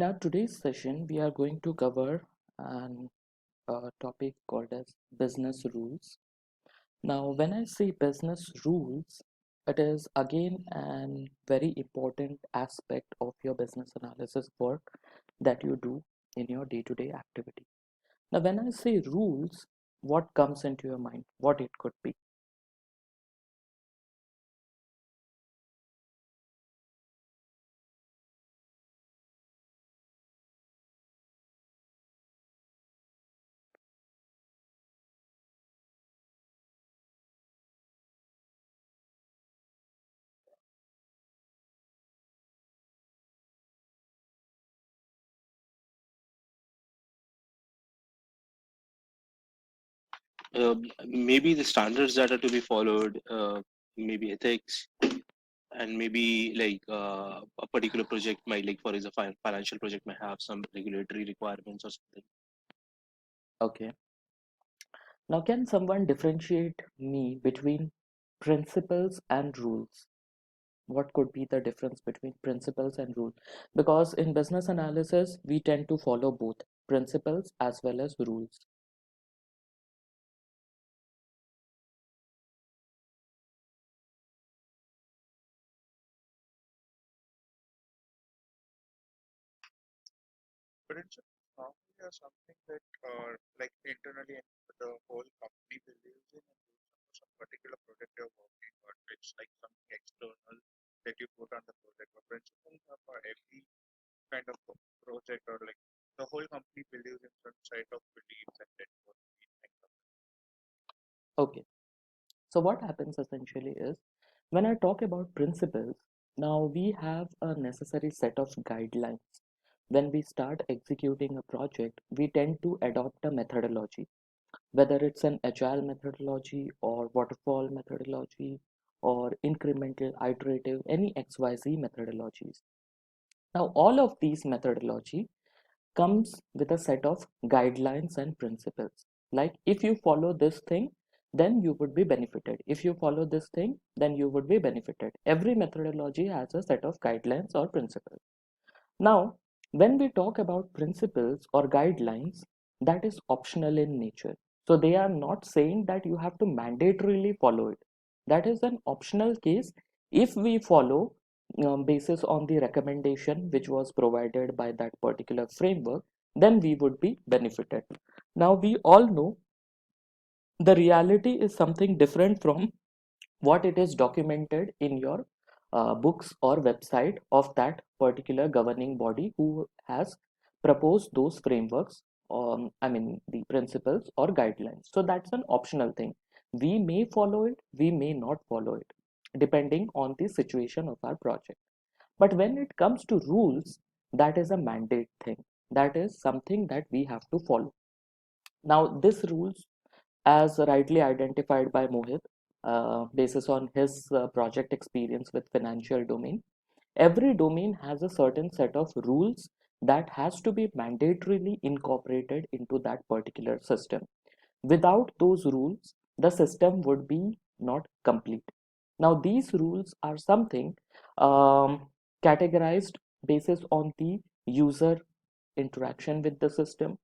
In our today's session, we are going to cover a topic called as business rules. Now, when I say business rules, it is again an very important aspect of your business analysis work that you do in your day-to-day activity. Now, when I say rules, what comes into your mind? What it could be? Maybe the standards that are to be followed, maybe ethics, and maybe a particular project might, like for example, financial project might have some regulatory requirements or something. Okay. Now, can someone differentiate me between principles and rules? What could be the difference between principles and rule? Because in business analysis we tend to follow both principles as well as rules. Principles normally are something that like internally the whole company believes in and for some particular project you're working on. It's like something external that you put on the project. But principles are for every kind of project or like the whole company believes in some side of beliefs and then what we think of it. Okay, so what happens essentially is when I talk about principles, now we have a necessary set of guidelines. When we start executing a project, we tend to adopt a methodology, whether it's an agile methodology or waterfall methodology or incremental iterative, any XYZ methodologies. Now, all of these methodology comes with a set of guidelines and principles. Like if you follow this thing, then you would be benefited. If you follow this thing, then you would be benefited. Every methodology has a set of guidelines or principles. Now, when we talk about principles or guidelines, that is optional in nature. So they are not saying that you have to mandatorily follow it. That is an optional case. If we follow basis on the recommendation which was provided by that particular framework, then we would be benefited. Now we all know the reality is something different from what it is documented in your books or website of that particular governing body who has proposed those frameworks, I mean the principles or guidelines. So that's an optional thing. We may follow it, we may not follow it, depending on the situation of our project. But when it comes to rules, that is a mandate thing. That is something that we have to follow. Now, this rules, as rightly identified by Mohit, basis on his project experience with financial domain, every domain has a certain set of rules that has to be mandatorily incorporated into that particular system. Without those rules, the system would be not complete. Now, these rules are something um, categorized basis on the user interaction with the system,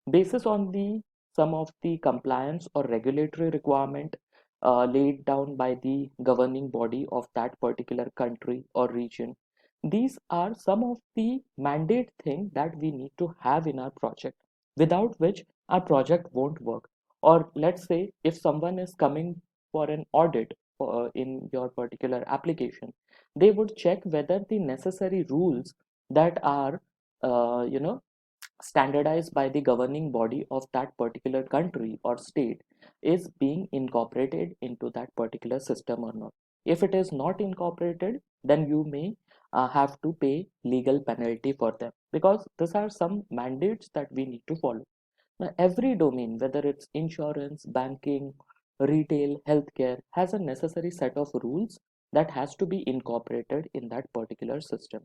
basis on the some of the compliance or regulatory requirement laid down by the governing body of that particular country or region. These are some of the mandate thing that we need to have in our project, without which our project won't work. Or let's say if someone is coming for an audit in your particular application, they would check whether the necessary rules that are you know standardized by the governing body of that particular country or state is being incorporated into that particular system or not. If it is not incorporated, then you may have to pay legal penalty for them, because these are some mandates that we need to follow. Now, every domain, whether it's insurance, banking, retail, healthcare, has a necessary set of rules that has to be incorporated in that particular system.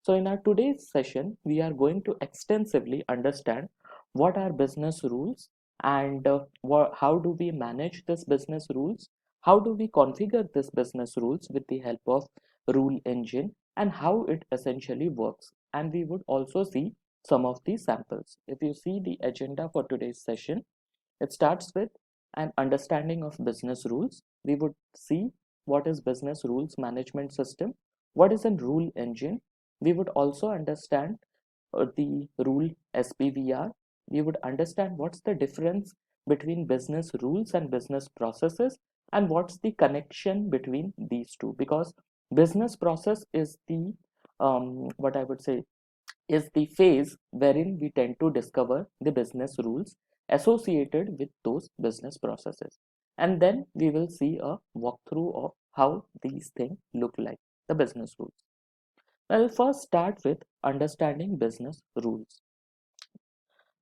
So in our today's session, we are going to extensively understand what are business rules and how do we manage this business rules, how do we configure this business rules with the help of rule engine, and how it essentially works. and we would also see some of the samples. If you see the agenda for today's session, it starts with an understanding of business rules. We would see what is business rules management system, what is a rule engine. We would also understand the rule SPVR. We would understand what's the difference between business rules and business processes, and what's the connection between these two, because business process is the what I would say is the phase wherein we tend to discover the business rules associated with those business processes. And then we will see a walkthrough of how these things look like, the business rules. I'll first start with understanding business rules.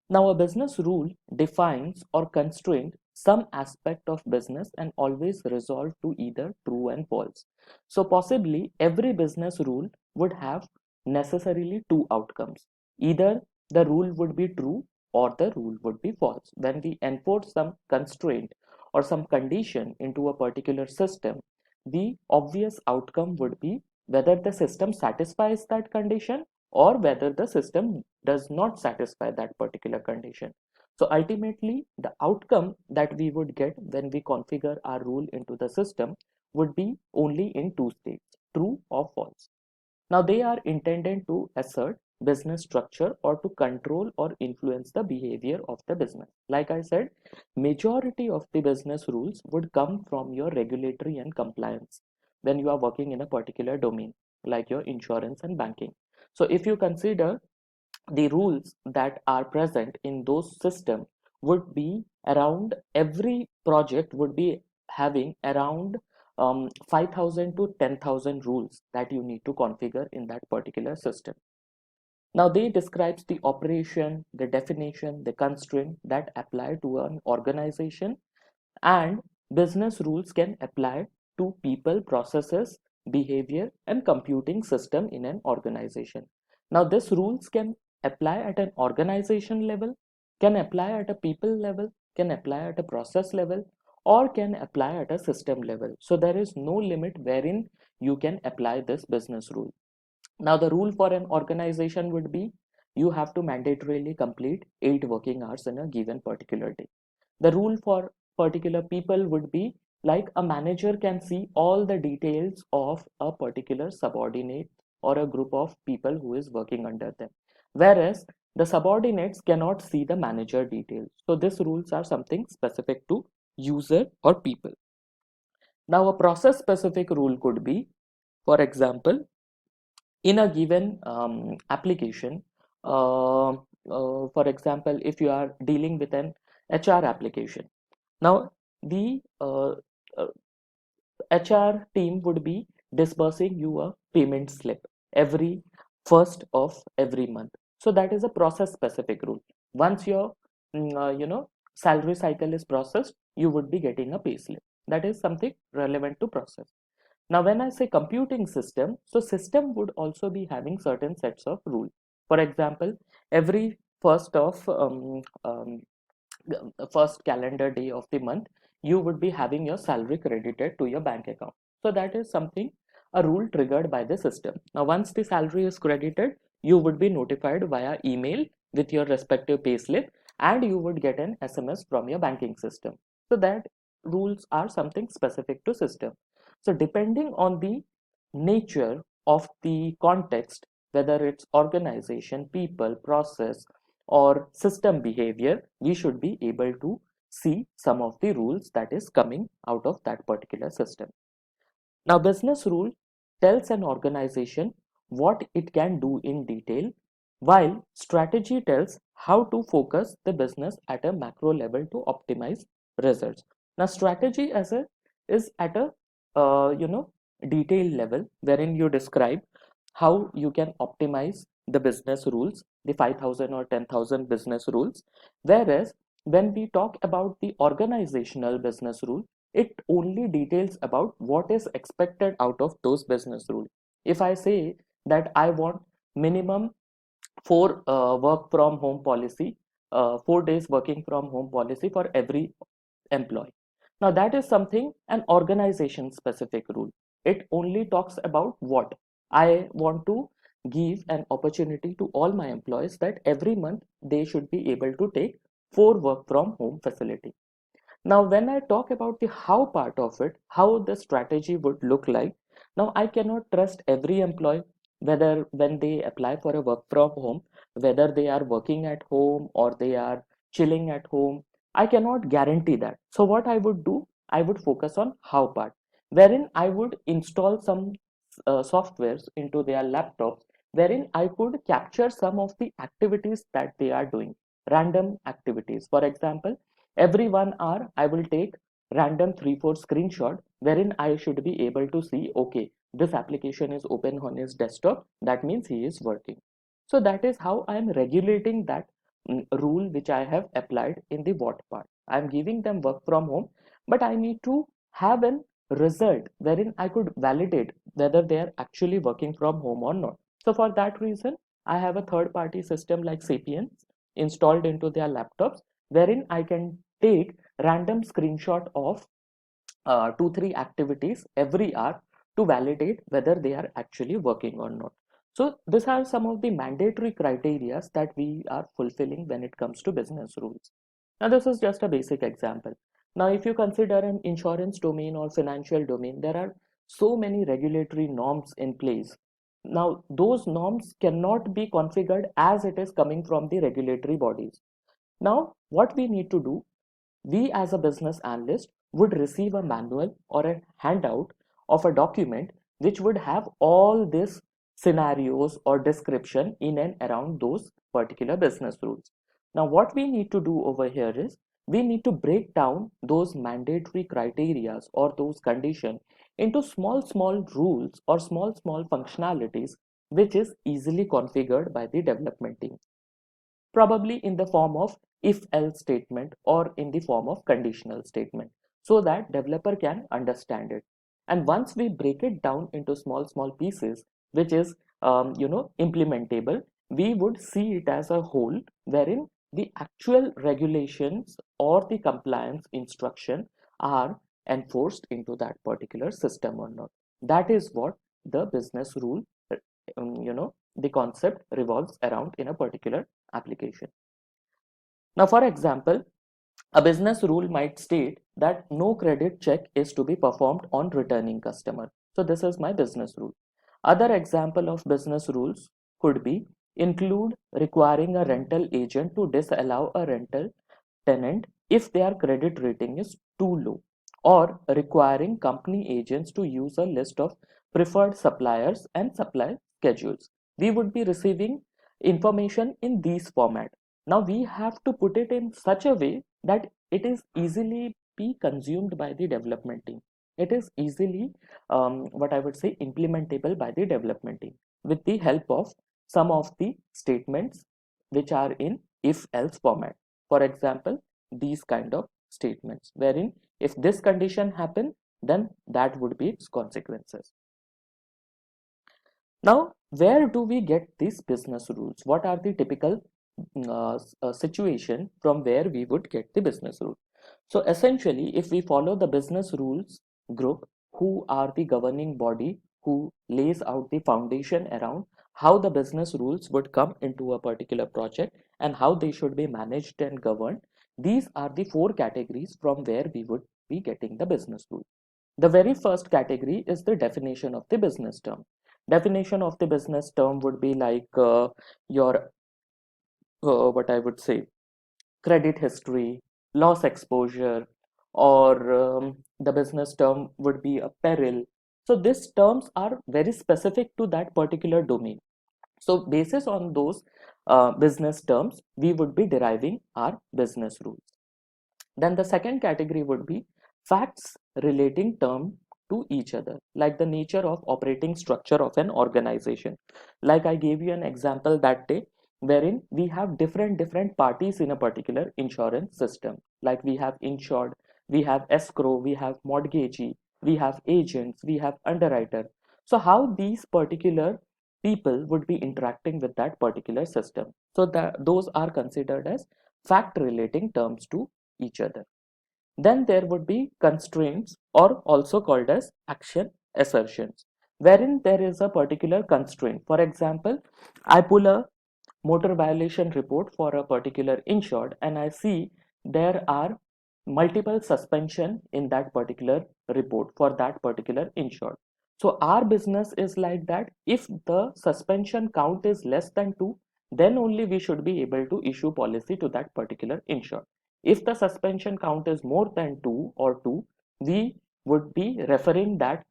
Now, a business rule defines or constrains some aspect of business and always resolve to either true and false. So, possibly every business rule would have necessarily two outcomes. Either the rule would be true or the rule would be false. When we enforce some constraint or some condition into a particular system, the obvious outcome would be whether the system satisfies that condition or whether the system does not satisfy that particular condition. So ultimately, the outcome that we would get when we configure our rule into the system would be only in two states, true or false. Now they are intended to assert business structure or to control or influence the behavior of the business. Like I said, majority of the business rules would come from your regulatory and compliance when you are working in a particular domain, like your insurance and banking. So if you consider the rules that are present in those systems, would be around, every project would be having around 5,000 to 10,000 rules that you need to configure in that particular system. Now they describes the operation, the definition, the constraint that apply to an organization, and business rules can apply to people, processes, behavior, and computing system in an organization. Now these rules can apply at an organization level, can apply at a people level, can apply at a process level, or can apply at a system level. So there is no limit wherein you can apply this business rule. Now the rule for an organization would be you have to mandatorily complete 8 working hours in a given particular day. The rule for particular people would be like a manager can see all the details of a particular subordinate or a group of people who is working under them, whereas the subordinates cannot see the manager details. So these rules are something specific to user or people. Now a process specific rule could be, for example, in a given application, for example, if you are dealing with an HR application, now the HR team would be disbursing you a payment slip every first of every month. So that is a process specific rule. Once your salary cycle is processed, you would be getting a pay slip. That is something relevant to process. Now, when I say computing system, so system would also be having certain sets of rules. For example, every first calendar day of the month, you would be having your salary credited to your bank account. So that is something, a rule triggered by the system. Now, once the salary is credited, you would be notified via email with your respective payslip, and you would get an SMS from your banking system. So that rules are something specific to system. So depending on the nature of the context, whether it's organization, people, process, or system behavior, we should be able to see some of the rules that is coming out of that particular system. Now, business rule tells an organization what it can do in detail, while strategy tells how to focus the business at a macro level to optimize results. Now, strategy as a is at a detailed level wherein you describe how you can optimize the business rules, the 5,000 or 10,000 business rules. Whereas when we talk about the organizational business rule, it only details about what is expected out of those business rules. If I say that I want minimum 4 work from home policy, 4 days working from home policy for every employee. Now that is something, an organization specific rule. It only talks about what I want to give an opportunity to all my employees that every month they should be able to take 4 work from home facility. Now, when I talk about the how part of it, how the strategy would look like, now I cannot trust every employee, whether when they apply for a work from home, whether they are working at home or they are chilling at home. I cannot guarantee that. So, what I would do, I would focus on how part, wherein I would install some softwares into their laptops, wherein I could capture some of the activities that they are doing, random activities. For example, every 1 hour I will take random 3-4 screenshot wherein I should be able to see, okay, this application is open on his desktop, that means he is working. So that is how I am regulating that rule which I have applied in the what part. I am giving them work from home, but I need to have an result wherein I could validate whether they are actually working from home or not. So for that reason, I have a third party system like Sapiens installed into their laptops, wherein I can take random screenshot of 2-3 activities every hour to validate whether they are actually working or not. So these are some of the mandatory criteria that we are fulfilling when it comes to business rules. Now this is just a basic example. Now if you consider an insurance domain or financial domain, there are so many regulatory norms in place. Now those norms cannot be configured as it is coming from the regulatory bodies. Now what we need to do, we as a business analyst would receive a manual or a handout of a document which would have all these scenarios or description in and around those particular business rules. Now what we need to do over here is we need to break down those mandatory criterias or those conditions into small rules or small functionalities which is easily configured by the development team, probably in the form of if else statement or in the form of conditional statement, so that developer can understand it. And once we break it down into small pieces which is implementable, we would see it as a whole wherein the actual regulations or the compliance instruction are enforced into that particular system or not. That is what the business rule, the concept revolves around in a particular application. Now, for example, a business rule might state that no credit check is to be performed on returning customer. So this is my business rule. Other example of business rules could be include requiring a rental agent to disallow a rental tenant if their credit rating is too low, or requiring company agents to use a list of preferred suppliers and supply schedules. We would be receiving information in these format. Now we have to put it in such a way that it is easily be consumed by the development team. It is easily what I would say implementable by the development team with the help of some of the statements which are in if else format. For example, these kind of statements wherein if this condition happen, then that would be its consequences. Now where do we get these business rules? What are the typical situation from where we would get the business rule? So essentially, if we follow the business rules group, who are the governing body who lays out the foundation around how the business rules would come into a particular project and how they should be managed and governed, these are the 4 categories from where we would be getting the business rule. The very first category is the definition of the business term. Definition of the business term would be like your what I would say, credit history, loss exposure, or the business term would be a peril. So these terms are very specific to that particular domain. So basis on those business terms, we would be deriving our business rules. Then the second category would be facts relating term to each other, like the nature of operating structure of an organization. Like I gave you an example that day, wherein we have different parties in a particular insurance system. Like we have insured, we have escrow, we have mortgagee, we have agents, we have underwriter. So how these particular people would be interacting with that particular system. So that those are considered as fact relating terms to each other. Then there would be constraints or also called as action assertions. wherein there is a particular constraint. For example, I pull a motor violation report for a particular insured and I see there are multiple suspension in that particular report for that particular insured. So our business is like that. If the suspension count is less than 2, then only we should be able to issue policy to that particular insured. If the suspension count is more than 2 or 2, we would be referring that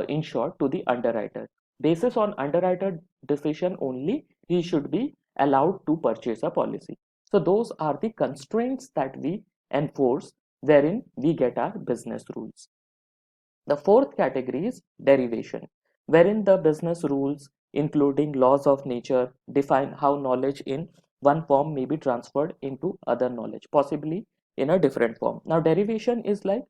insured to the underwriter. Basis on underwriter decision only, he should be allowed to purchase a policy. So those are the constraints that we enforce wherein we get our business rules. The fourth category is derivation, wherein the business rules, including laws of nature, define how knowledge in one form may be transferred into other knowledge, possibly in a different form. Now, derivation is like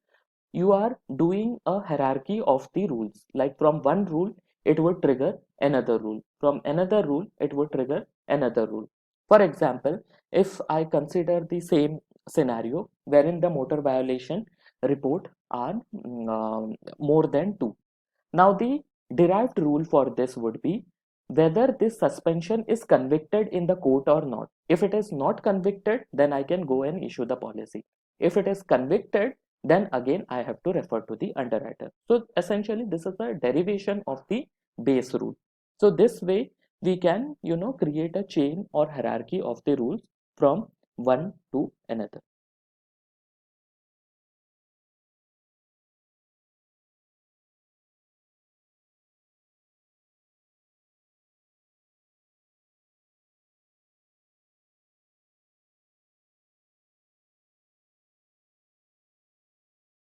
you are doing a hierarchy of the rules. Like from one rule, it would trigger another rule. From another rule, it would trigger another rule. For example, if I consider the same scenario wherein the motor violation report are more than 2. Now the derived rule for this would be whether this suspension is convicted in the court or not. If it is not convicted, then I can go and issue the policy. If it is convicted, then again I have to refer to the underwriter. So essentially this is a derivation of the base rule. So this way we can create a chain or hierarchy of the rules from one to another.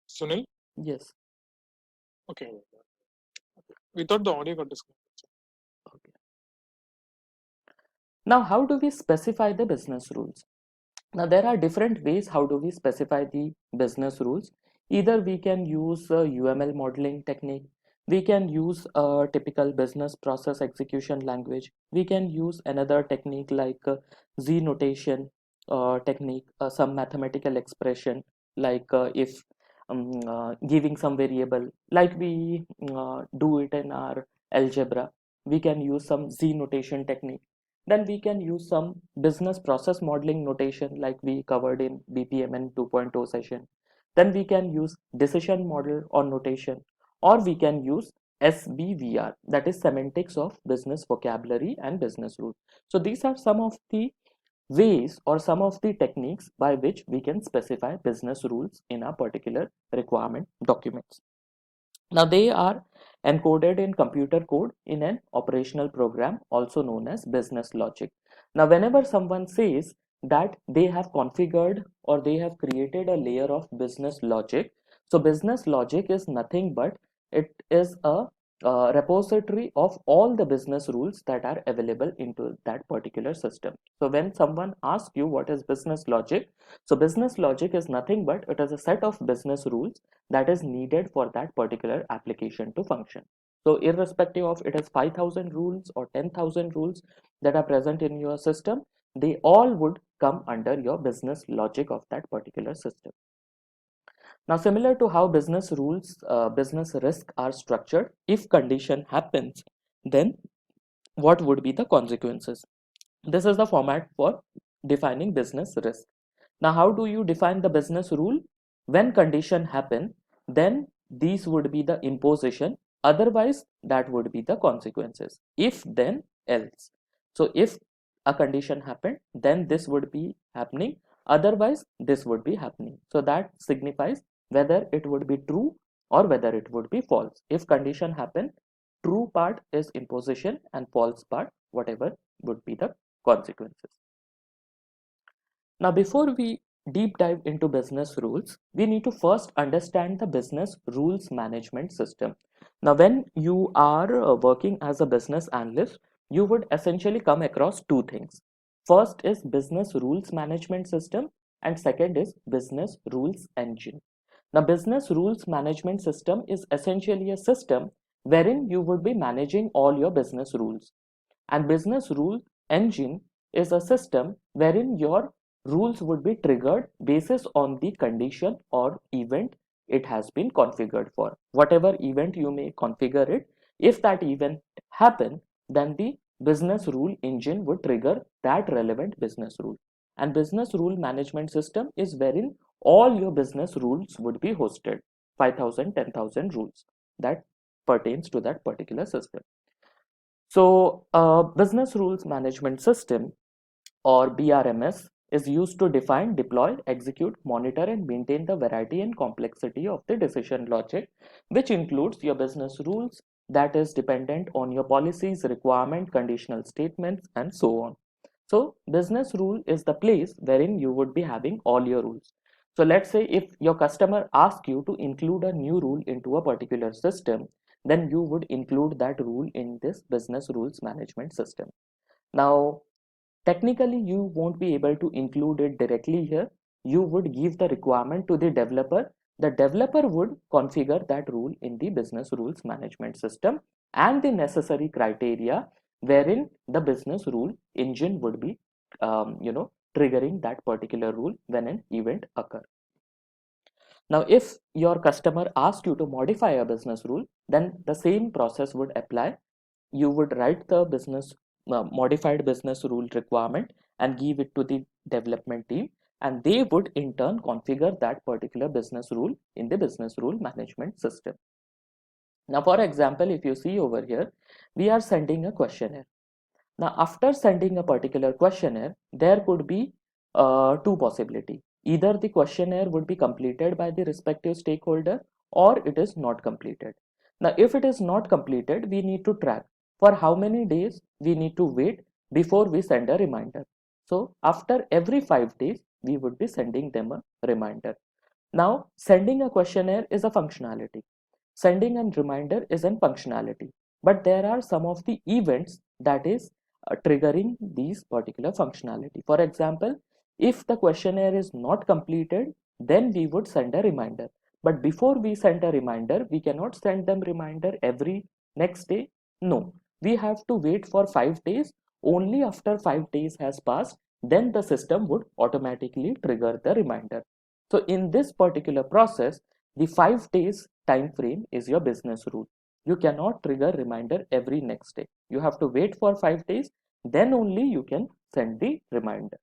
Sunil? Yes. Okay. We thought the audio got disconnected. Okay. Now how do we specify the business rules? Now there are different ways how do we specify the business rules. Either we can use a UML modeling technique, we can use a typical business process execution language, we can use another technique like Z notation technique, some mathematical expression like if giving some variable like we do it in our algebra, we can use some Z notation technique. Then we can use some business process modeling notation like we covered in BPMN 2.0 session. Then we can use decision model or notation, or we can use SBVR, that is semantics of business vocabulary and business rules. So these are some of the ways or some of the techniques by which we can specify business rules in a particular requirement documents. Now they are encoded in computer code in an operational program also known as business logic. Now whenever someone says that they have configured or they have created a layer of business logic, so business logic is nothing but it is a repository of all the business rules that are available into that particular system. So when someone asks you what is business logic, so business logic is nothing but it is a set of business rules that is needed for that particular application to function. So irrespective of it is 5,000 rules or 10,000 rules that are present in your system, they all would come under your business logic of that particular system. Now similar to how business rules, business risk are structured, if condition happens, then what would be the consequences? This is the format for defining business risk. Now how do you define the business rule? When condition happen, then these would be the imposition, otherwise that would be the consequences. If then else. So if a condition happened, then this would be happening, otherwise this would be happening. So that signifies whether it would be true or whether it would be false. If condition happen, true part is imposition and false part whatever would be the consequences. Now before we deep dive into business rules, we need to first understand the business rules management system. Now when you are working as a business analyst, you would essentially come across two things. First is business rules management system and second is business rules engine. Now business rules management system is essentially a system wherein you would be managing all your business rules, and business rule engine is a system wherein your rules would be triggered basis on the condition or event it has been configured for. Whatever event you may configure it, If that event happen, then the business rule engine would trigger that relevant business rule. And business rule management system is wherein all your business rules would be hosted, 5,000, 10,000 rules that pertains to that particular system. So business rules management system, or BRMS, is used to define, deploy, execute, monitor, and maintain the variety and complexity of the decision logic, which includes your business rules that is dependent on your policies, requirement, conditional statements, and so on. So business rule is the place wherein you would be having all your rules. So let's say if your customer asks you to include a new rule into a particular system, then you would include that rule in this business rules management system. Now, technically, you won't be able to include it directly here. You would give the requirement to the developer. The developer would configure that rule in the business rules management system and the necessary criteria wherein the business rule engine would be, triggering that particular rule when an event occurs. Now, if your customer asks you to modify a business rule, then the same process would apply. You would write the business modified business rule requirement and give it to the development team, and they would in turn configure that particular business rule in the business rule management system. Now, for example, if you see over here, we are sending a questionnaire. Now, after sending a particular questionnaire, there could be two possibilities. Either the questionnaire would be completed by the respective stakeholder, or it is not completed. Now, if it is not completed, we need to track for how many days we need to wait before we send a reminder. So after every 5 days, we would be sending them a reminder. Now, sending a questionnaire is a functionality. Sending a reminder is a functionality. But there are some of the events that is triggering these particular functionality. For example, if the questionnaire is not completed, then we would send a reminder. But before we send a reminder, we cannot send them reminder every next day. No, we have to wait for 5 days. Only after 5 days has passed, then the system would automatically trigger the reminder. So in this particular process, the 5 days time frame is your business rule. You cannot trigger reminder every next day. You have to wait for 5 days, then only you can send the reminder.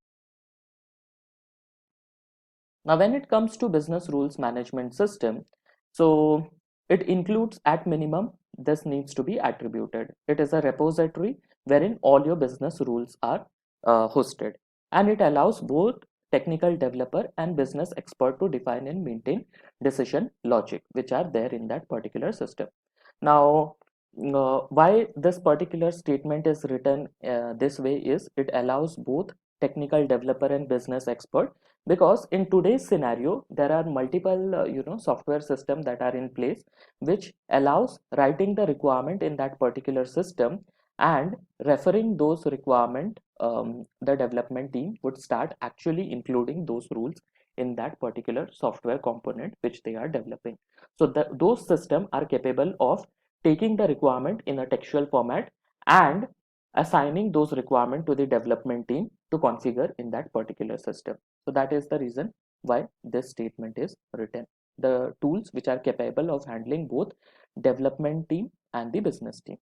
Now, when it comes to business rules management system, so it includes at minimum, this needs to be attributed. It is a repository wherein all your business rules are hosted, and it allows both technical developer and business expert to define and maintain decision logic which are there in that particular system. Now, why this particular statement is written this way is it allows both technical developer and business expert, because in today's scenario there are multiple software system that are in place which allows writing the requirement in that particular system and referring those requirement. The development team would start actually including those rules in that particular software component which they are developing. So those systems are capable of taking the requirement in a textual format and assigning those requirements to the development team to configure in that particular system. So that is the reason why this statement is written. The tools which are capable of handling both development team and the business team.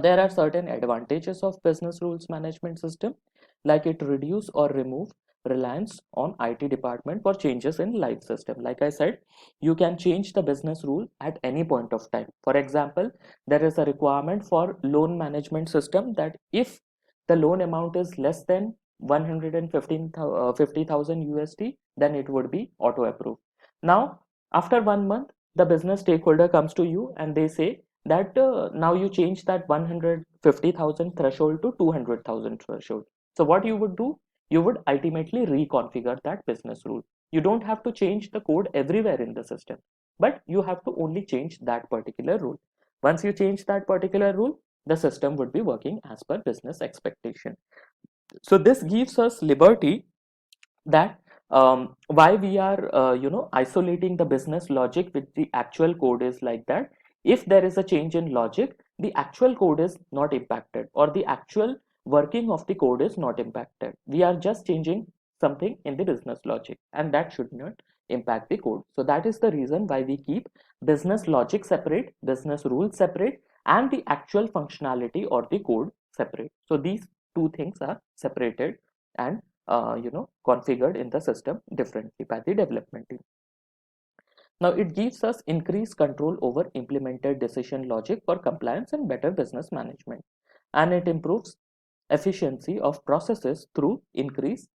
There are certain advantages of business rules management system, like it reduce or remove reliance on IT department for changes in live system. Like I said, you can change the business rule at any point of time. For example, there is a requirement for loan management system that if the loan amount is less than 150,000 USD, then it would be auto approved. Now, after 1 month, the business stakeholder comes to you and they say that now you change that 150,000 threshold to 200,000 threshold. So what you would do, you would ultimately reconfigure that business rule. You don't have to change the code everywhere in the system, but you have to only change that particular rule. Once you change that particular rule, the system would be working as per business expectation. So this gives us liberty that why we are isolating the business logic with the actual code is like that. If there is a change in logic, the actual code is not impacted, or the actual working of the code is not impacted. We are just changing something in the business logic, and that should not impact the code. So that is the reason why we keep business logic separate, business rules separate, and the actual functionality or the code separate. So these two things are separated and configured in the system differently by the development team. Now it gives us increased control over implemented decision logic for compliance and better business management, and it improves efficiency of processes through increased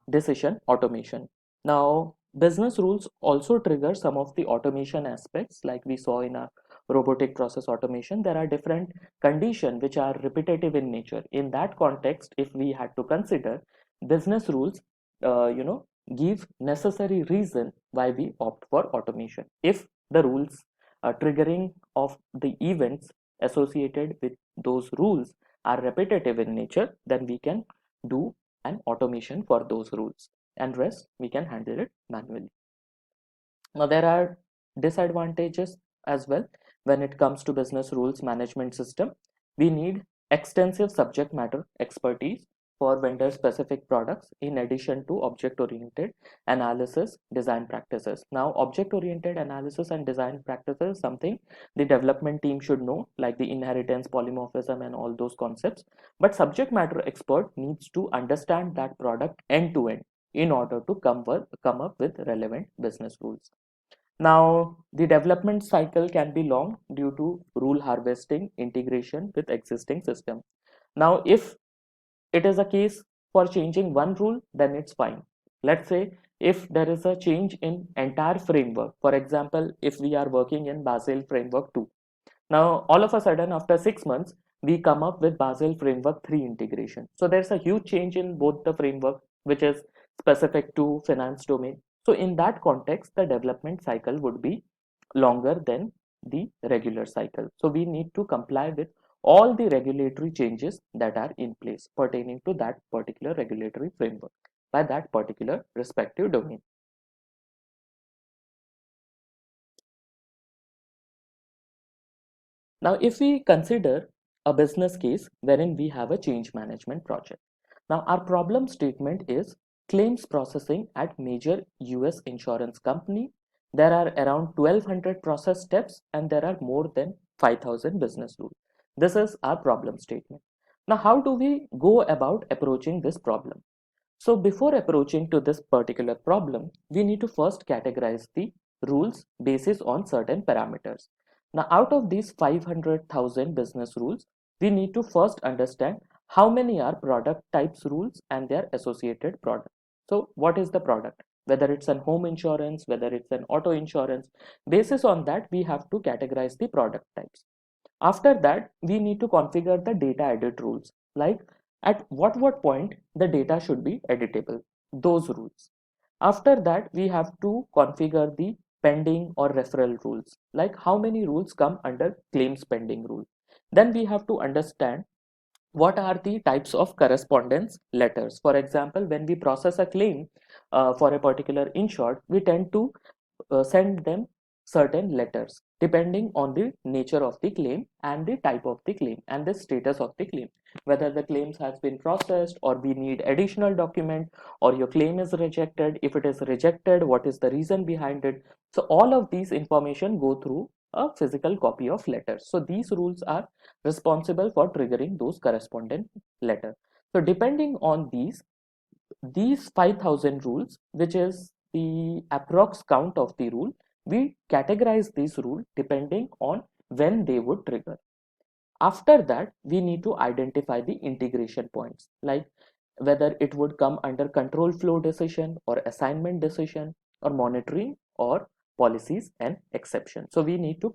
decision automation. Now, business rules also trigger some of the automation aspects, like we saw in a robotic process automation. There are different conditions which are repetitive in nature. In that context, if we had to consider business rules, give necessary reason why we opt for automation. If the rules triggering of the events associated with those rules are repetitive in nature, then we can do an automation for those rules, and rest we can handle it manually. Now there are disadvantages as well when it comes to business rules management system. We need extensive subject matter expertise for vendor specific products in addition to object oriented analysis design practices. Now object oriented analysis and design practices is something the development team should know, like the inheritance, polymorphism and all those concepts, but subject matter expert needs to understand that product end to end in order to come up with relevant business rules. Now, the development cycle can be long due to rule harvesting integration with existing system. Now, if it is a case for changing one rule, then it's fine. Let's say if there is a change in entire framework, for example, if we are working in Basel framework 2, now all of a sudden after 6 months, we come up with Basel framework 3 integration. So there's a huge change in both the framework, which is specific to finance domain. So in that context, the development cycle would be longer than the regular cycle. So we need to comply with all the regulatory changes that are in place pertaining to that particular regulatory framework by that particular respective domain. Now, if we consider a business case wherein we have a change management project. Now, our problem statement is claims processing at major US insurance company. There are around 1200 process steps and there are more than 5000 business rules. This is our problem statement. Now, how do we go about approaching this problem? So before approaching to this particular problem, we need to first categorize the rules basis on certain parameters. Now, out of these 500,000 business rules, we need to first understand how many are product types rules and their associated product. So what is the product? Whether it's an home insurance, whether it's an auto insurance, basis on that, we have to categorize the product types. After that, we need to configure the data edit rules, like at what point the data should be editable, those rules. After that, we have to configure the pending or referral rules, like how many rules come under claims pending rule. Then we have to understand what are the types of correspondence letters. For example, when we process a claim for a particular insured, we tend to send them certain letters depending on the nature of the claim and the type of the claim and the status of the claim, whether the claims has been processed or we need additional document, or your claim is rejected. If it is rejected, what is the reason behind it? So all of these information go through a physical copy of letters. So these rules are responsible for triggering those correspondent letter. So depending on these 5000 rules, which is the approx count of the rule, we categorize these rules depending on when they would trigger. After that, we need to identify the integration points, like whether it would come under control flow decision or assignment decision or monitoring or policies and exception. So we need to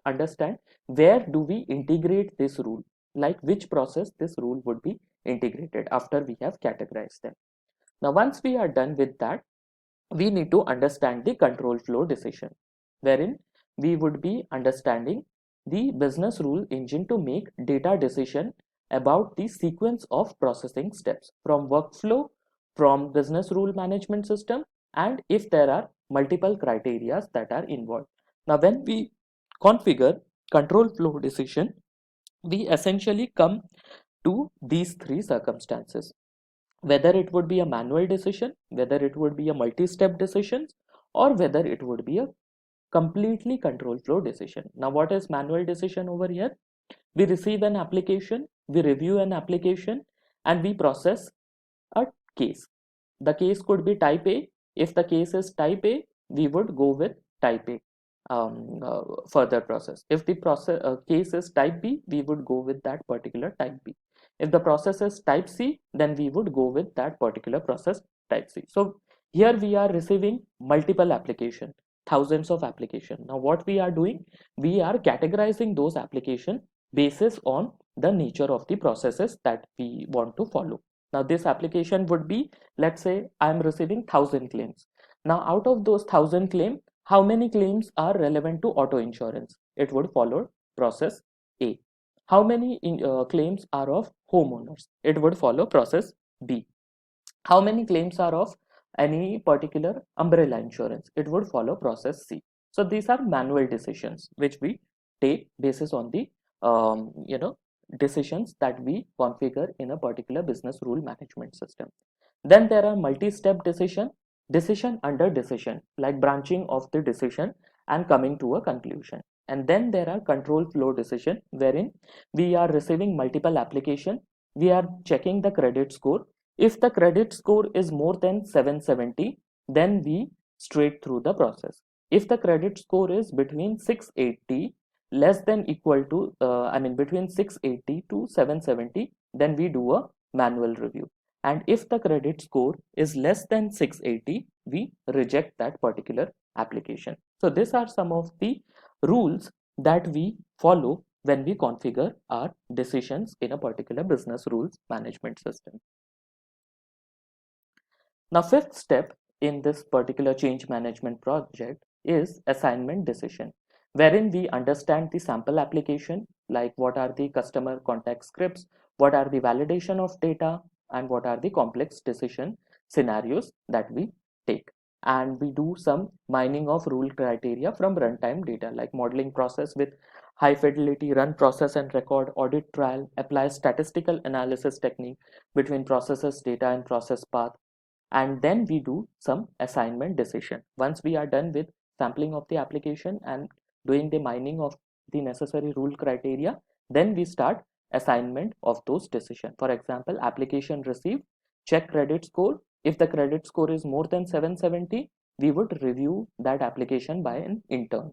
understand where do we integrate this rule, like which process this rule would be integrated after we have categorized them. Now, once we are done with that, we need to understand the control flow decision, wherein we would be understanding the business rule engine to make data decision about the sequence of processing steps from workflow, from business rule management system, and if there are multiple criteria that are involved. Now, when we configure control flow decision, we essentially come to these three circumstances: whether it would be a manual decision, whether it would be a multi-step decision, or whether it would be a completely control flow decision. Now, what is manual decision over here? We receive an application, we review an application, and we process a case. The case could be type A. If the case is type A, we would go with type A further process. If the case is type B, we would go with that particular type B. If the process is type C, then we would go with that particular process type C. So here we are receiving multiple application, thousands of application. Now what we are doing, we are categorizing those application basis on the nature of the processes that we want to follow. Now this application would be, let's say I am receiving 1,000 claims. Now out of those 1,000 claims, how many claims are relevant to auto insurance? It would follow process A. How many claims are of homeowners? It would follow process B. How many claims are of any particular umbrella insurance? It would follow process C. So these are manual decisions which we take basis on the decisions that we configure in a particular business rule management system. Then there are multi-step decision under decision, like branching of the decision and coming to a conclusion. And then there are control flow decision, wherein we are receiving multiple application, we are checking the credit score. If the credit score is more than 770, then we straight through the process. If the credit score is between 680 less than equal to between 680 to 770, then we do a manual review. And if the credit score is less than 680, we reject that particular application. So these are some of the rules that we follow when we configure our decisions in a particular business rules management system. Now, fifth step in this particular change management project is assignment decision, wherein we understand the sample application, like what are the customer contact scripts, what are the validation of data, and what are the complex decision scenarios that we take. And we do some mining of rule criteria from runtime data, like modeling process with high fidelity run process and record, audit trial, apply statistical analysis technique between processes data and process path. And then we do some assignment decision. Once we are done with sampling of the application and doing the mining of the necessary rule criteria, then we start assignment of those decisions. For example, application received, check credit score. If the credit score is more than 770, we would review that application by an intern.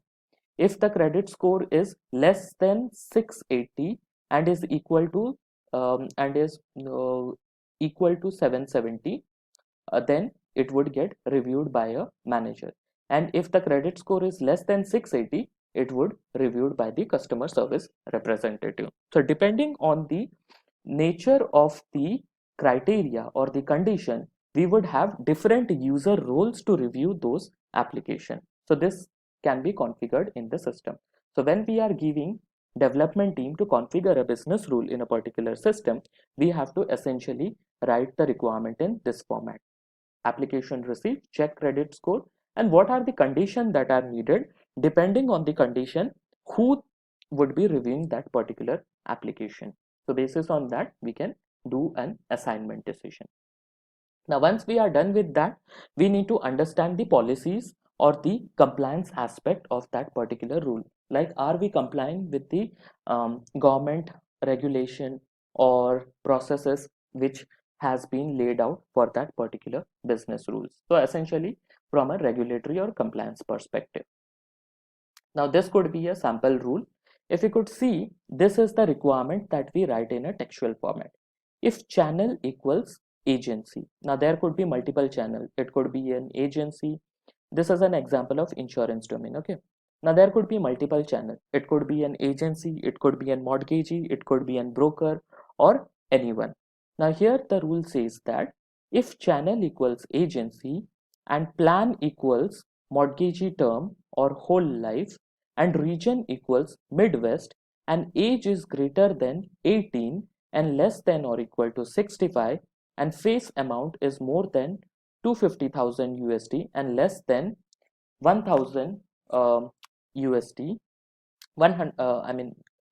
If the credit score is less than 680 and is equal to equal to 770, then it would get reviewed by a manager. And if the credit score is less than 680, it would reviewed by the customer service representative. So depending on the nature of the criteria or the condition, we would have different user roles to review those application. So this can be configured in the system. So when we are giving development team to configure a business rule in a particular system, we have to essentially write the requirement in this format: application received, check credit score, and what are the conditions that are needed. Depending on the condition, who would be reviewing that particular application. So basis on that, we can do an assignment decision. Now once we are done with that, we need to understand the policies or the compliance aspect of that particular rule. Like, are we complying with the government regulation or processes which has been laid out for that particular business rules? So essentially from a regulatory or compliance perspective. Now this could be a sample rule. If you could see, this is the requirement that we write in a textual format. If channel equals agency, now there could be multiple channel. It could be an agency. This is an example of insurance domain. Okay. Now there could be multiple channel. It could be an agency, it could be a mortgagee, it could be a broker, or anyone. Now here the rule says that if channel equals agency and plan equals mortgagee term or whole life and region equals Midwest and age is greater than 18 and less than or equal to 65 and face amount is more than 250,000 USD and less than 1,000 USD, 1K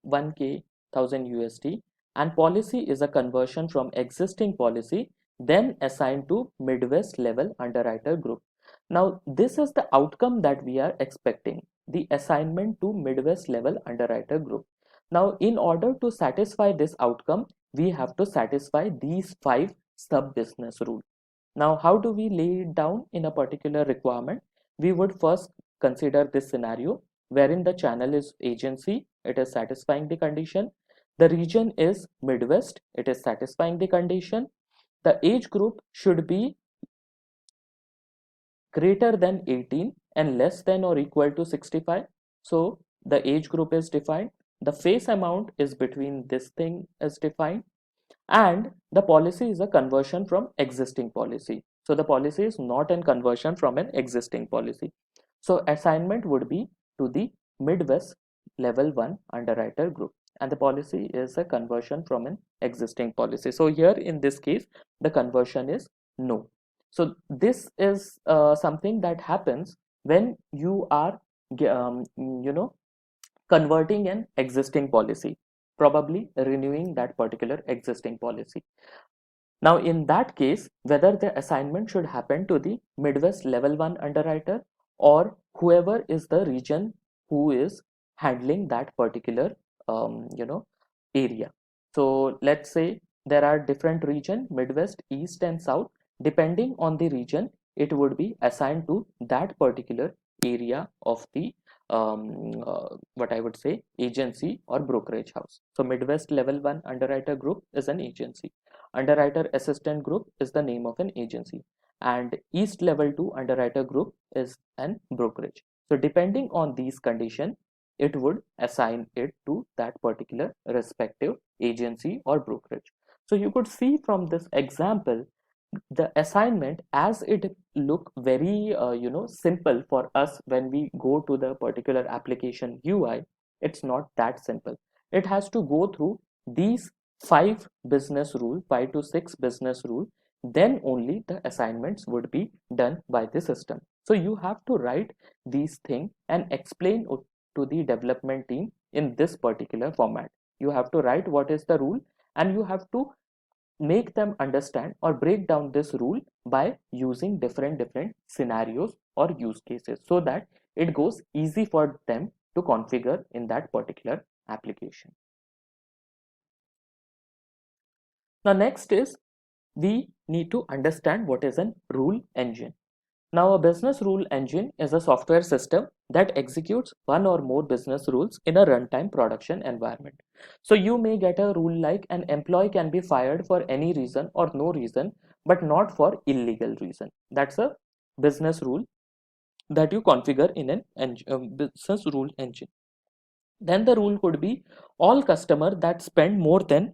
1000 USD, and policy is a conversion from existing policy then assigned to Midwest level underwriter group. Now this is the outcome that we are expecting. the assignment to Midwest level underwriter group. Now, in order to satisfy this outcome, we have to satisfy these 5 sub business rules. Now, how do we lay it down in a particular requirement? We would first consider this scenario wherein the channel is agency, it is satisfying the condition. The region is Midwest, it is satisfying the condition. The age group should be greater than 18 and less than or equal to 65. So the age group is defined. The face amount is between this thing is defined, and the policy is a conversion from existing policy. So the policy is not a conversion from an existing policy. So assignment would be to the Midwest level 1 underwriter group, and the policy is a conversion from an existing policy. So here in this case the conversion is no. So this is something that happens when you are converting an existing policy, probably renewing that particular existing policy. Now, in that case, whether the assignment should happen to the Midwest level 1 underwriter or whoever is the region who is handling that particular area. So let's say there are different region, Midwest, East and South. Depending on the region, it would be assigned to that particular area of the what I would say agency or brokerage house. So Midwest level 1 underwriter group is an agency. Underwriter assistant group is the name of an agency, and East level 2 underwriter group is an brokerage. So depending on these conditions, it would assign it to that particular respective agency or brokerage. So you could see from this example the assignment, as it look very simple for us when we go to the particular application UI, it's not that simple. It has to go through these 5 business rule, 5 to 6 business rule, then only the assignments would be done by the system. So you have to write these things and explain to the development team in this particular format. You have to write what is the rule, and you have to make them understand or break down this rule by using different scenarios or use cases, so that it goes easy for them to configure in that particular application. Now next is we need to understand what is an rule engine. Now a business rule engine is a software system that executes one or more business rules in a runtime production environment. So you may get a rule like an employee can be fired for any reason or no reason, but not for illegal reason. That's a business rule that you configure in an business rule engine. Then the rule could be all customer that spend more than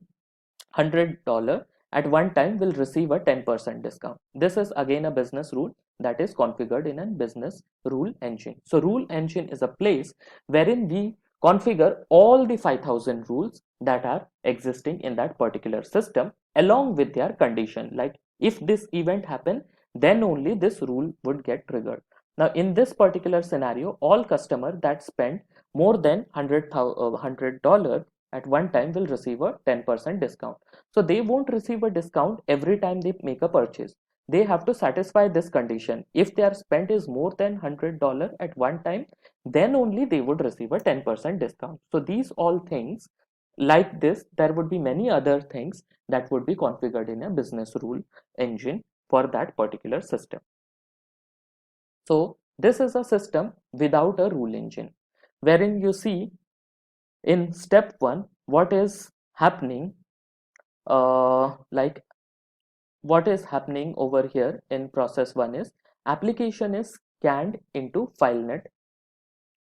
$100 at one time will receive a 10% discount. This is again a business rule that is configured in a business rule engine. So rule engine is a place wherein we configure all the 5,000 rules that are existing in that particular system along with their condition. Like if this event happen, then only this rule would get triggered. Now in this particular scenario, all customer that spend more than $100 at one time will receive a 10% discount. So they won't receive a discount every time they make a purchase. They have to satisfy this condition. If their spend is more than $100 at one time, then only they would receive a 10% discount. So these all things like this, there would be many other things that would be configured in a business rule engine for that particular system. So this is a system without a rule engine, wherein you see in step 1 what is happening, like what is happening over here in process 1 is application is scanned into FileNet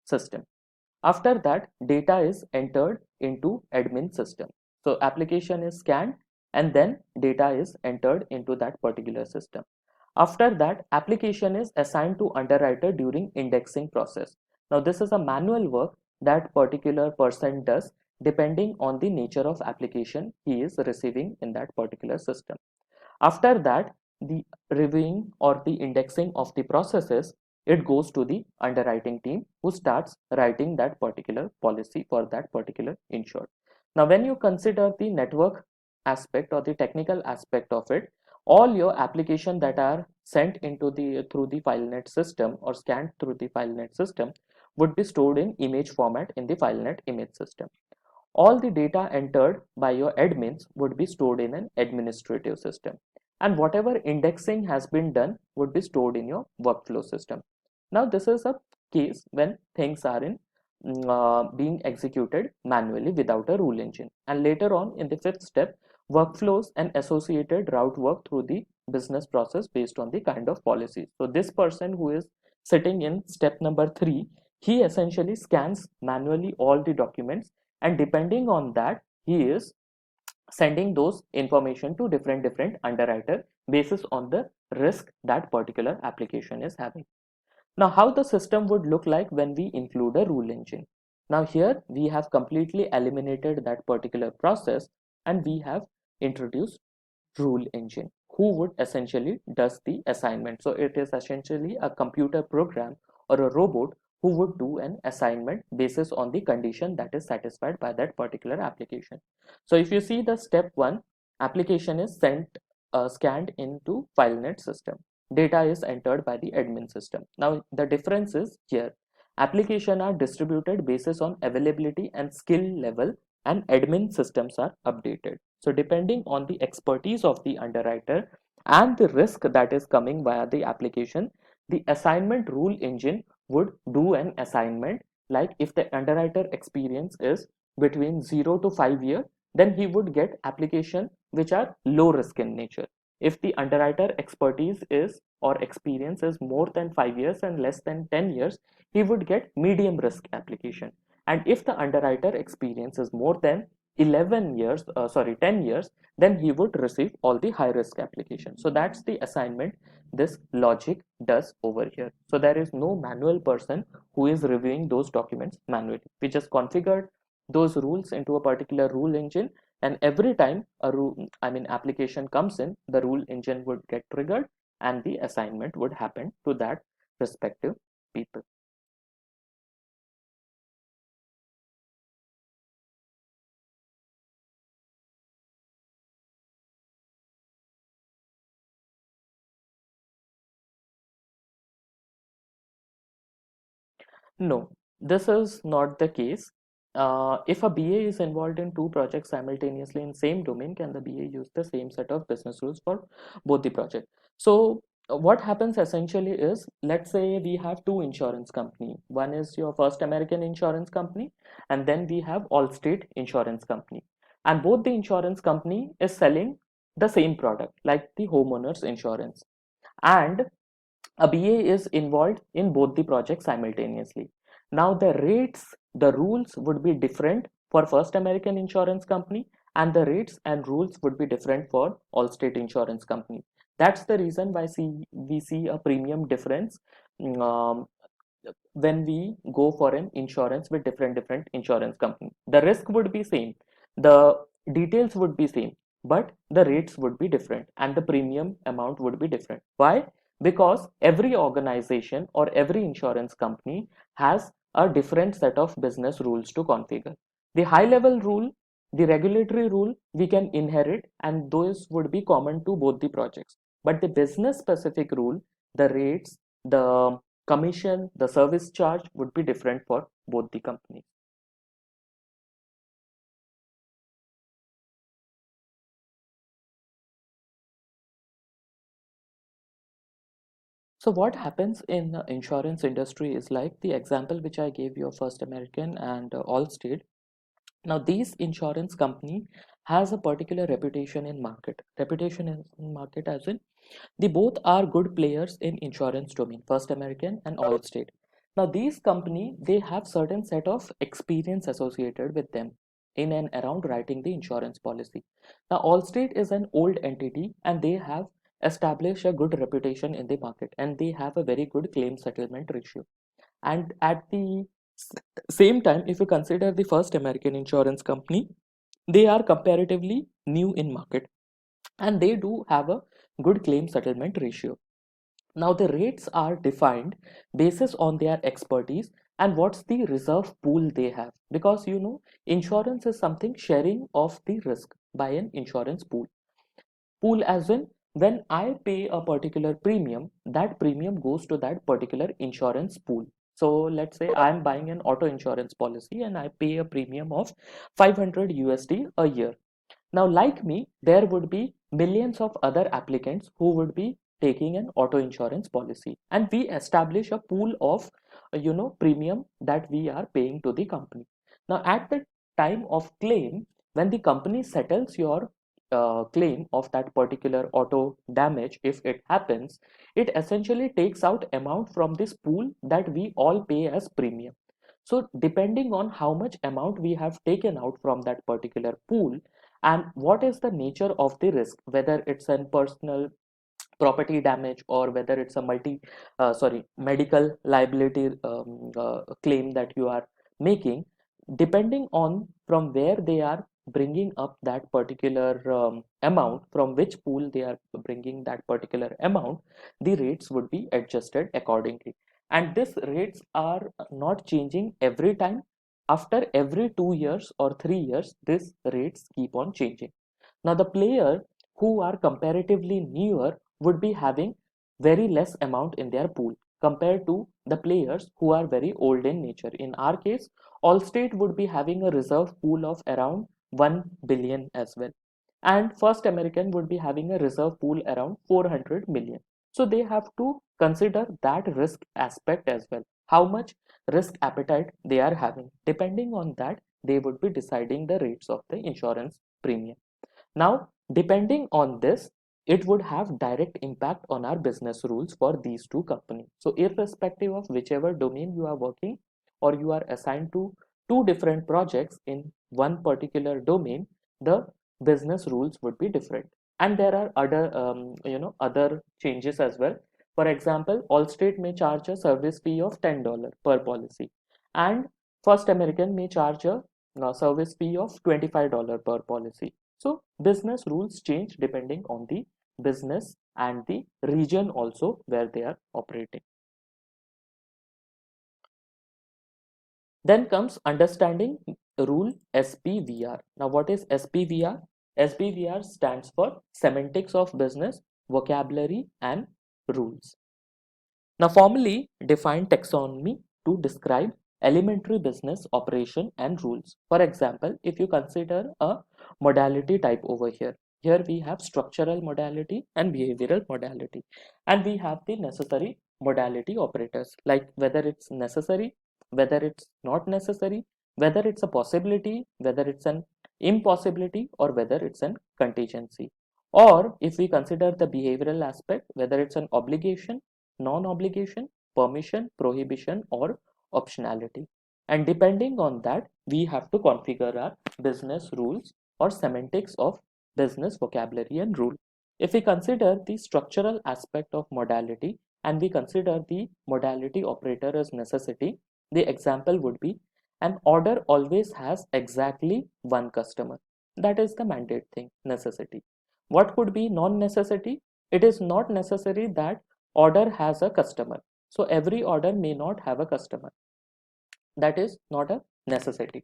system. After that, data is entered into admin system. So application is scanned and then data is entered into that particular system. After that, application is assigned to underwriter during indexing process. Now this is a manual work that particular person does depending on the nature of application he is receiving in that particular system. After that, the reviewing or the indexing of the processes, it goes to the underwriting team who starts writing that particular policy for that particular insured. Now when you consider the network aspect or the technical aspect of it, all your application that are sent into the through the FileNet system or scanned through the FileNet system would be stored in image format in the FileNet image system. All the data entered by your admins would be stored in an administrative system, and whatever indexing has been done would be stored in your workflow system. Now this is a case when things are in being executed manually without a rule engine, and later on in the fifth step, workflows and associated route work through the business process based on the kind of policies. So this person who is sitting in step number 3, he essentially scans manually all the documents, and depending on that he is sending those information to different underwriter basis on the risk that particular application is having. Now how the system would look like when we include a rule engine. Now here we have completely eliminated that particular process, and we have introduced rule engine who would essentially does the assignment. So it is essentially a computer program or a robot who would do an assignment basis on the condition that is satisfied by that particular application. So if you see the step 1, application is sent scanned into FileNet system, data is entered by the admin system. Now the difference is here, application are distributed basis on availability and skill level, and admin systems are updated. So depending on the expertise of the underwriter and the risk that is coming via the application, the assignment rule engine would do an assignment. Like if the underwriter experience is between 0 to 5 years, then he would get application which are low risk in nature. If the underwriter expertise is or experience is more than 5 years and less than 10 years, he would get medium risk application. And if the underwriter experience is more than 10 years, then he would receive all the high risk application. So that's the assignment this logic does over here. So there is no manual person who is reviewing those documents manually. We just configured those rules into a particular rule engine, and every time a application comes in, the rule engine would get triggered and the assignment would happen to that respective people. No, this is not the case. If a BA is involved in two projects simultaneously in same domain, can the BA use the same set of business rules for both the project? So what happens essentially is, let's say we have two insurance company. One is your First American Insurance Company, and then we have Allstate Insurance Company. And both the insurance company is selling the same product, like the homeowners insurance. And a BA is involved in both the projects simultaneously. Now the rates, the rules would be different for First American Insurance Company, and the rates and rules would be different for Allstate Insurance Company. That's the reason why we see a premium difference um, when we go for an insurance with different insurance company. The risk would be same, the details would be same, but the rates would be different and the premium amount would be different. Why? Because every organization or every insurance company has a different set of business rules to configure. The high level rule, the regulatory rule, we can inherit, and those would be common to both the projects. But the business specific rule, the rates, the commission, the service charge would be different for both the companies. So what happens in the insurance industry is like the example which I gave you of First American and Allstate. Now these insurance company has a particular reputation in market. Reputation in market as in they both are good players in insurance domain, First American and Allstate. Now these company, they have certain set of experience associated with them in and around writing the insurance policy. Now Allstate is an old entity and they have established a good reputation in the market, and they have a very good claim settlement ratio. And at the same time, if you consider the First American Insurance Company, they are comparatively new in market and they do have a good claim settlement ratio. Now the rates are defined basis on their expertise and what's the reserve pool they have, because insurance is something sharing of the risk by an insurance pool as in, when I pay a particular premium, that premium goes to that particular insurance pool. So let's say I'm buying an auto insurance policy and I pay a premium of 500 USD a year. Now, like me, there would be millions of other applicants who would be taking an auto insurance policy, and we establish a pool of premium that we are paying to the company. Now, at the time of claim, when the company settles your claim of that particular auto damage, if it happens, it essentially takes out amount from this pool that we all pay as premium. So depending on how much amount we have taken out from that particular pool and what is the nature of the risk, whether it's a personal property damage or whether it's a medical liability claim that you are making, depending on from where they are bringing up that particular amount, from which pool they are bringing that particular amount, the rates would be adjusted accordingly. And these rates are not changing every time. After every 2 years or 3 years, these rates keep on changing. Now the player who are comparatively newer would be having very less amount in their pool compared to the players who are very old in nature. In our case, Allstate would be having a reserve pool of around 1 billion as well. And First American would be having a reserve pool around 400 million. So they have to consider that risk aspect as well. How much risk appetite they are having. Depending on that, they would be deciding the rates of the insurance premium. Now, depending on this, it would have direct impact on our business rules for these two companies. So irrespective of whichever domain you are working or you are assigned to two different projects in one particular domain, the business rules would be different. And there are other changes as well. For example, Allstate may charge a service fee of $10 per policy, and First American may charge a service fee of $25 per policy. So business rules change depending on the business and the region also where they are operating. Then comes understanding rule SPVR. Now what is SPVR? SPVR stands for semantics of business, vocabulary and rules. Now formally define taxonomy to describe elementary business operation and rules. For example, if you consider a modality type over here, here we have structural modality and behavioral modality, and we have the necessary modality operators, like whether it's necessary, whether it's not necessary, whether it's a possibility, whether it's an impossibility, or whether it's an contingency. Or if we consider the behavioral aspect, whether it's an obligation, non-obligation, permission, prohibition, or optionality. And depending on that, we have to configure our business rules or semantics of business vocabulary and rule. If we consider the structural aspect of modality and we consider the modality operator as necessity, the example would be an order always has exactly one customer. That is the mandate thing, necessity. What could be non-necessity? It is not necessary that order has a customer. So every order may not have a customer. That is not a necessity.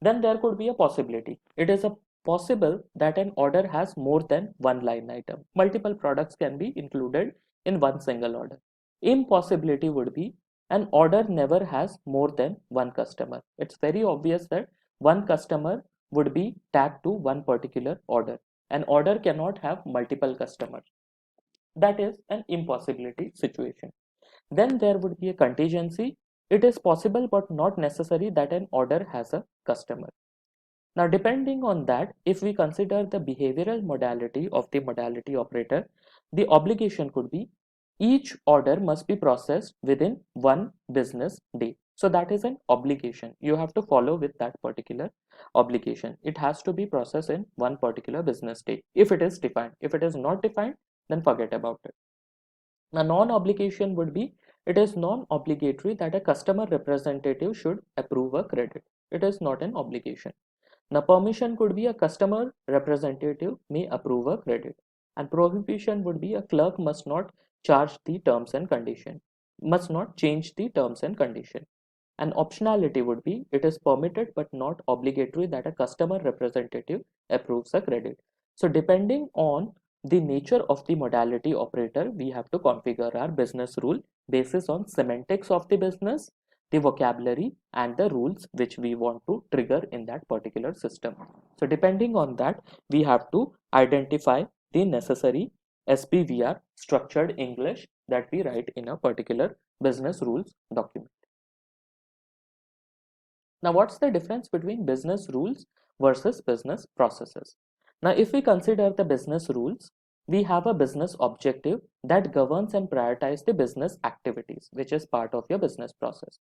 Then there could be a possibility. It is a possible that an order has more than one line item. Multiple products can be included in one single order. Impossibility would be an order never has more than one customer. It's very obvious that one customer would be tagged to one particular order. An order cannot have multiple customers. That is an impossibility situation. Then there would be a contingency. It is possible but not necessary that an order has a customer. Now, depending on that, if we consider the behavioral modality of the modality operator, the obligation could be each order must be processed within one business day. So that is an obligation. You have to follow with that particular obligation. It has to be processed in one particular business day if it is defined. If it is not defined, then forget about it. Now, non-obligation would be it is non-obligatory that a customer representative should approve a credit. It is not an obligation. Now, permission could be a customer representative may approve a credit, and prohibition would be a clerk must not charge the terms and condition, must not change the terms and condition. And optionality would be it is permitted but not obligatory that a customer representative approves a credit. So depending on the nature of the modality operator, we have to configure our business rule basis on semantics of the business, the vocabulary, and the rules which we want to trigger in that particular system. So depending on that, we have to identify the necessary SPVR, structured English, that we write in a particular business rules document. Now, what's the difference between business rules versus business processes? Now, if we consider the business rules, we have a business objective that governs and prioritizes the business activities, which is part of your business process.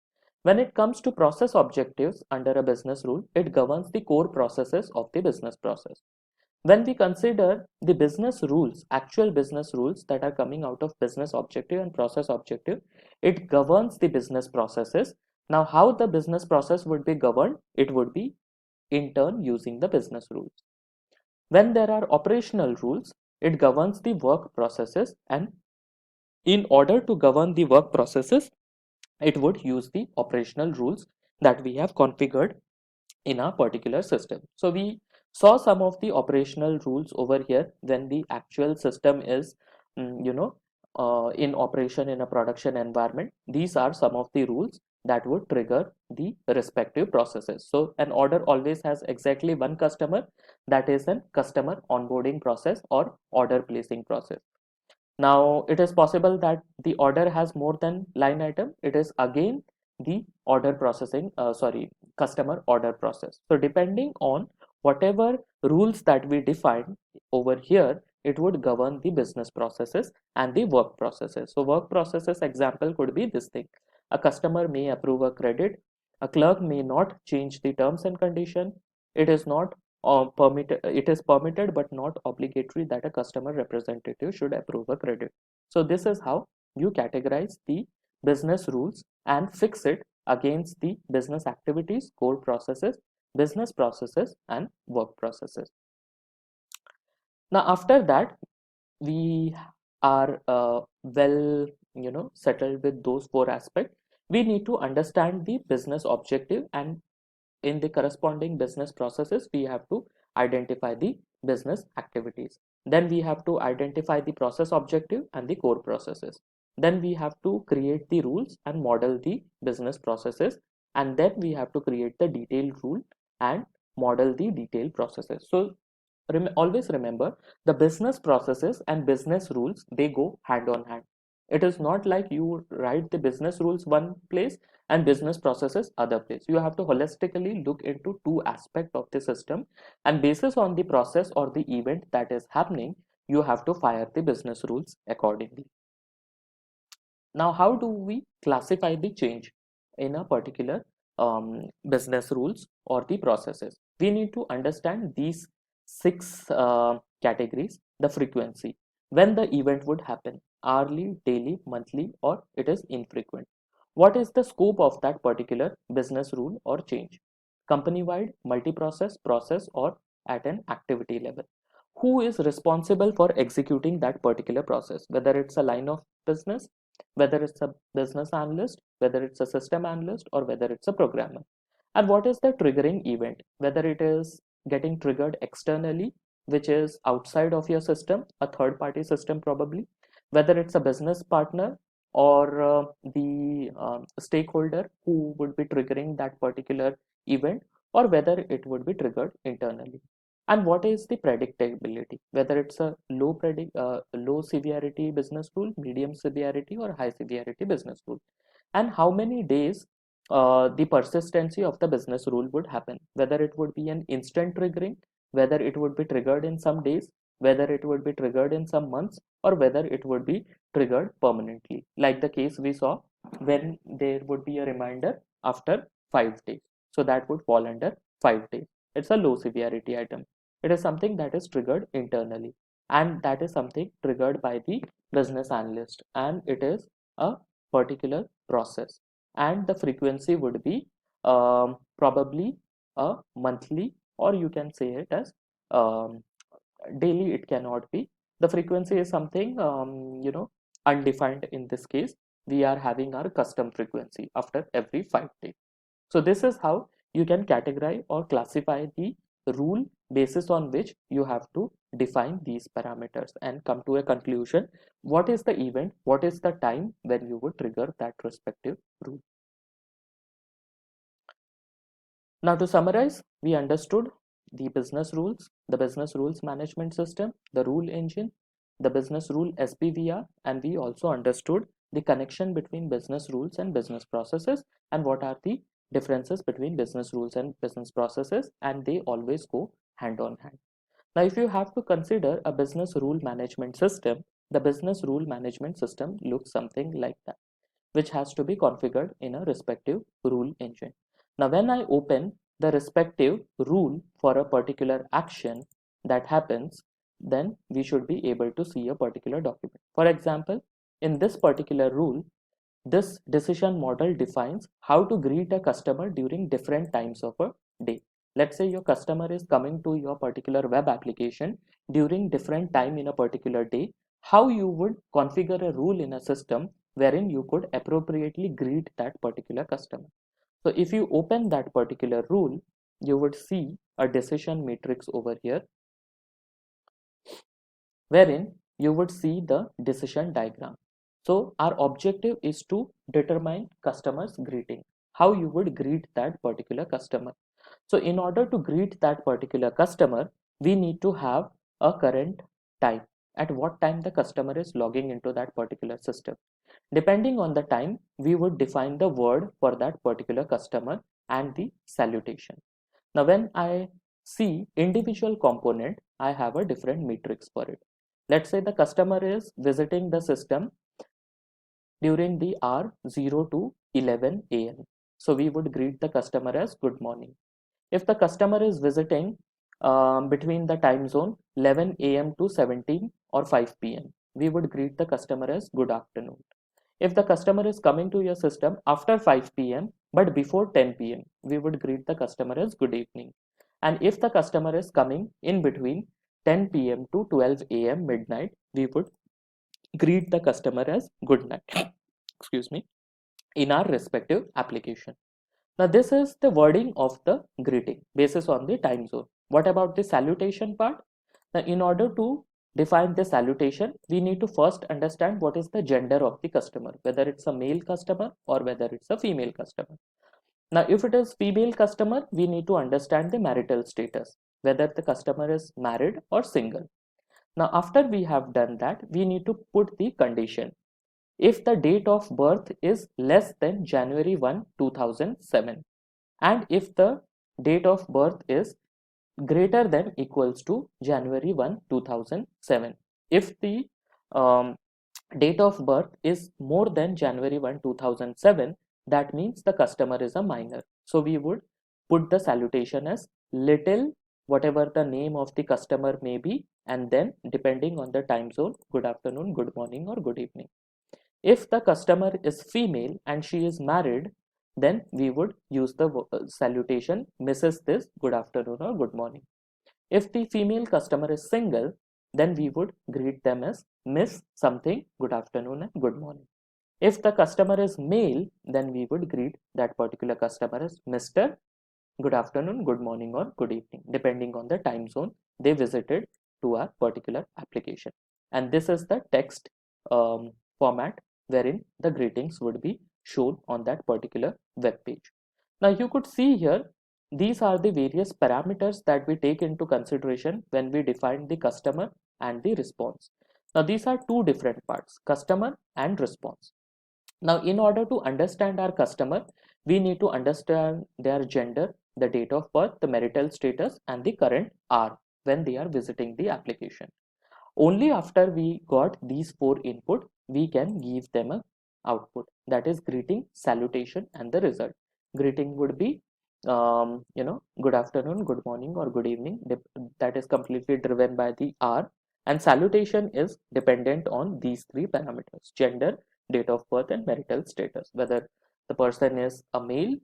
When it comes to process objectives under a business rule, it governs the core processes of the business process. When we consider the business rules, actual business rules that are coming out of business objective and process objective, it governs the business processes. Now, how the business process would be governed? It would be in turn using the business rules. When there are operational rules, it governs the work processes, and in order to govern the work processes, it would use the operational rules that we have configured in a particular system. So we saw some of the operational rules over here when the actual system is in operation in a production environment. These are some of the rules that would trigger the respective processes. So an order always has exactly one customer, that is a customer onboarding process or order placing process. Now it is possible that the order has more than line item. It is again the order processing, customer order process. So depending on whatever rules that we define over here, it would govern the business processes and the work processes. So work processes example could be this thing. A customer may approve a credit. A clerk may not change the terms and condition. It is not it is permitted but not obligatory that a customer representative should approve a credit. So this is how you categorize the business rules and fix it against the business activities, core processes, business processes, and work processes. Now after that, we are well settled with those four aspects. We need to understand the business objective, and in the corresponding business processes, we have to identify the business activities. Then we have to identify the process objective and the core processes. Then we have to create the rules and model the business processes. And then we have to create the detailed rule and model the detailed processes. So always remember, the business processes and business rules, they go hand on hand. It is not like you write the business rules one place and business processes other place. You have to holistically look into two aspects of the system, and basis on the process or the event that is happening, you have to fire the business rules accordingly. Now, how do we classify the change in a particular business rules or the processes? We need to understand these six categories. The frequency, when the event would happen, hourly, daily, monthly, or it is infrequent. What is the scope of that particular business rule or change? Company-wide, multi-process, process, or at an activity level? Who is responsible for executing that particular process? Whether it's a line of business, whether it's a business analyst, whether it's a system analyst, or whether it's a programmer. And what is the triggering event? Whether it is getting triggered externally, which is outside of your system, a third party system probably, whether it's a business partner or the stakeholder who would be triggering that particular event, or whether it would be triggered internally. And what is the predictability, whether it's a low severity business rule, medium severity, or high severity business rule, and how many days the persistency of the business rule would happen, whether it would be an instant triggering, whether it would be triggered in some days, whether it would be triggered in some months, or whether it would be triggered permanently, like the case we saw when there would be a reminder after 5 days. So that would fall under 5 days. It's a low severity item. It is something that is triggered internally, and that is something triggered by the business analyst, and it is a particular process, and the frequency would be probably a monthly, or you can say it as daily. It cannot be. The frequency is something undefined. In this case, we are having our custom frequency after every 5 days. So this is how you can categorize or classify the rule basis on which you have to define these parameters and come to a conclusion. What is the event? What is the time when you would trigger that respective rule? Now, to summarize, we understood the business rules management system, the rule engine, the business rule SBVR, and we also understood the connection between business rules and business processes and what are the differences between business rules and business processes, and they always go hand on hand. Now, if you have to consider a business rule management system, the business rule management system looks something like that, which has to be configured in a respective rule engine. Now, when I open the respective rule for a particular action that happens, then we should be able to see a particular document. For example, in this particular rule, this decision model defines how to greet a customer during different times of a day. Let's say your customer is coming to your particular web application during different time in a particular day. How you would configure a rule in a system wherein you could appropriately greet that particular customer. So if you open that particular rule, you would see a decision matrix over here, wherein you would see the decision diagram. So our objective is to determine customer's greeting, how you would greet that particular customer. So in order to greet that particular customer, we need to have a current time, at what time the customer is logging into that particular system. Depending on the time, we would define the word for that particular customer and the salutation. Now, when I see individual component, I have a different matrix for it. Let's say the customer is visiting the system during the hour 0 to 11 a.m. So we would greet the customer as good morning. If the customer is visiting between the time zone 11 a.m. to 17 or 5 p.m., we would greet the customer as good afternoon. If the customer is coming to your system after 5 p.m. but before 10 p.m., we would greet the customer as good evening. And if the customer is coming in between 10 p.m. to 12 a.m. midnight, we would greet the customer as good night. Excuse me, in our respective application. Now, this is the wording of the greeting basis on the time zone. What about the salutation part? Now, in order to define the salutation, we need to first understand what is the gender of the customer, whether it's a male customer or whether it's a female customer. Now, if it is female customer, we need to understand the marital status, whether the customer is married or single. Now, after we have done that, we need to put the condition. If the date of birth is less than January 1, 2007, and if the date of birth is greater than equals to January 1, 2007. If the date of birth is more than January 1, 2007, that means the customer is a minor. So we would put the salutation as little, whatever the name of the customer may be, and then depending on the time zone, good afternoon, good morning, or good evening. If the customer is female and she is married, then we would use the salutation Mrs. this, good afternoon or good morning. If the female customer is single, then we would greet them as Miss something, good afternoon and good morning. If the customer is male, then we would greet that particular customer as Mr. Good afternoon, good morning or good evening, depending on the time zone they visited to our particular application. And this is the text format wherein the greetings would be shown on that particular web page. Now you could see here, these are the various parameters that we take into consideration when we define the customer and the response. Now these are two different parts, customer and response. Now in order to understand our customer, we need to understand their gender, the date of birth, the marital status and the current hour when they are visiting the application. Only after we got these four input, we can give them a output, that is greeting, salutation and the result. Greeting would be good afternoon, good morning or good evening, that is completely driven by the hour, and salutation is dependent on these three parameters, gender, date of birth and marital status. Whether the person is a male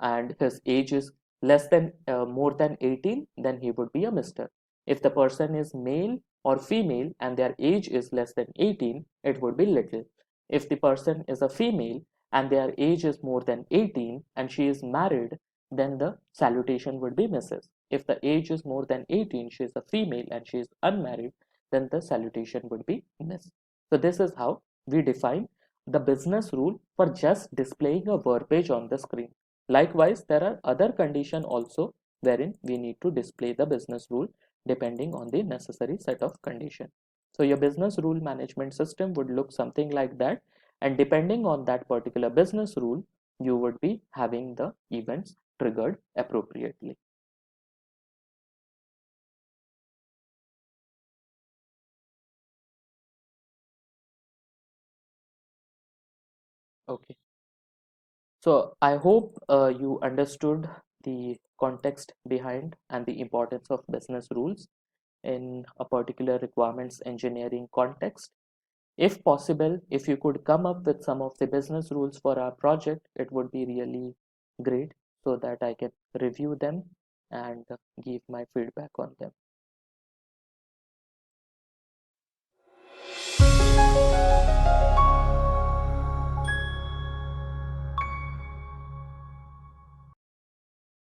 and his age is less than more than 18, then he would be a Mr. If the person is male or female and their age is less than 18, it would be little. If the person is a female and their age is more than 18 and she is married, then the salutation would be Mrs. If the age is more than 18, she is a female and she is unmarried, then the salutation would be Miss. So this is how we define the business rule for just displaying a verbiage on the screen. Likewise, there are other conditions also wherein we need to display the business rule depending on the necessary set of conditions. So your business rule management system would look something like that, and depending on that particular business rule, you would be having the events triggered appropriately. Okay. So I hope you understood the context behind and the importance of business rules in a particular requirements engineering context. If possible, if you could come up with some of the business rules for our project, it would be really great so that I can review them and give my feedback on them.